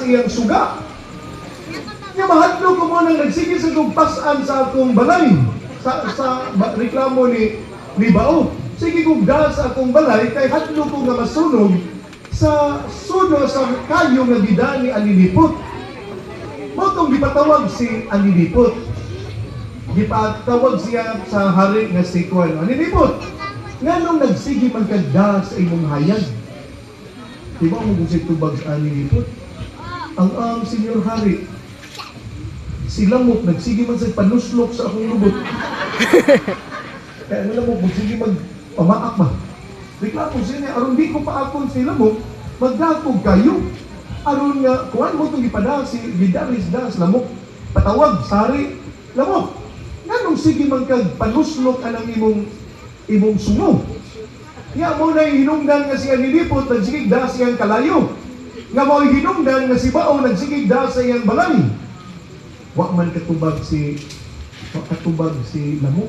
iyang suga. Nga mahadlo ko mo nang nagsige sa kong pasan sa akong balay. Sa reklamo ni Bao. Sige kong da sa akong balay, kay hadlo ko nga masunog sa suno sa kayo nga gida ni Alinipot. Motong gipatawag si Alinipot. Gipatawag siya sa hari nga si Kuan. Alinipot, nga nung nagsige magkagda sa imong hayag. Diba mo kung si tubag sa Alinipot? Ang senior hari, si Lamok, nagsige man sa panuslok sa akong lubot. Kaya ano Lamok, magsige magpamaak ba? Reklamo siya niya, aron di ko pa akong si Lamok, magdakog kayo. Aron nga, kuhan mo itong ipada si Gidaris Das Lamok, patawag, sari, Lamok. Nga nung sige magkag panuslok anang imong sumo. Nga mo na hinungdan nga si Alinipot, nagsigig da siyang kalayo. Nga mo hinungdan nga si Bao, nagsigig da sa iyang balay. Wa man katubag si Lamok.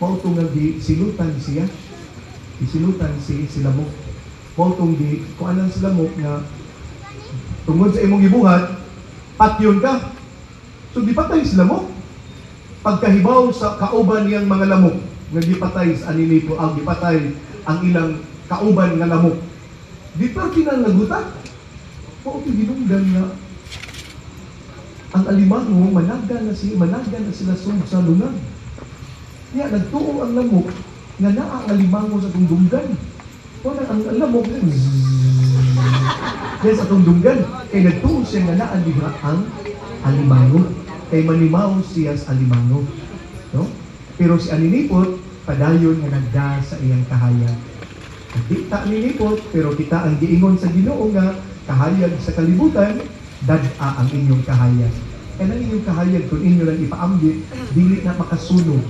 Mao itong silutan siya. Isilutan si Lamok. Mao itong kung anong si Lamok nga tungod sa imong gibuhat, patyon ka. So di patay si Lamok. Pagkahibaw sa kauban niyang mga lamok, nga gipatay sa Alinipot, ang gipatay ang ilang kauban nga lamok. Di pa kinalagutan. Mao itong ginungdan nga ang alimango, managdan na sila sa lungan. Kaya nagtuo ang lamok nga naa ang alimango sa tungdunggan. Kaya ang lamok kaya sa tungdunggan, kaya nagtuo siya nga naa diha ang alimango. Kaya manimaw siya sa alimango. No? Pero si Alinipot, padayon nga nagda sa iyang kahayag. Di ta Alinipot, pero kita ang giingon sa Ginoo nga kahayag sa kalibutan, dad-a ang inyong kahayag. Kaya ang inyong kahayag, kung inyo lang ipaambit, dili na makasunog,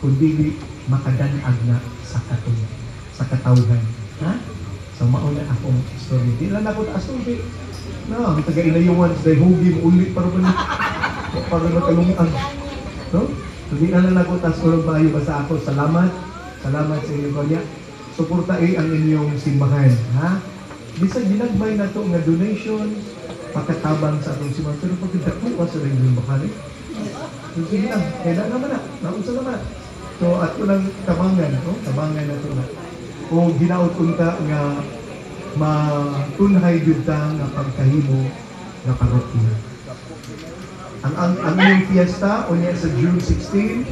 kung dili makadanag na sa katawhan. Ha? So, mauna akong story. Di lang ako taas story. No, ang taga-inayungan sa hugi mo ulit para magkalungan. No? So, di na lang ako taas urong bayo basta ako. Salamat sa inyo kanya. Suportae ang inyong simbahan. Ha? Bisa ginagbay na to nga donation, pagkatabang sa atong simbahan. Pero pagkidako ka sa rin yung bakali. So, sige lang. Kaya naman na. Naunsa naman. So, ato lang tabangan. No? Tabangan na to na. Kung ginaot unta nga matunhay jud ta nga pagkahimo nga parokya. Ang iyong fiesta o niya sa June 16,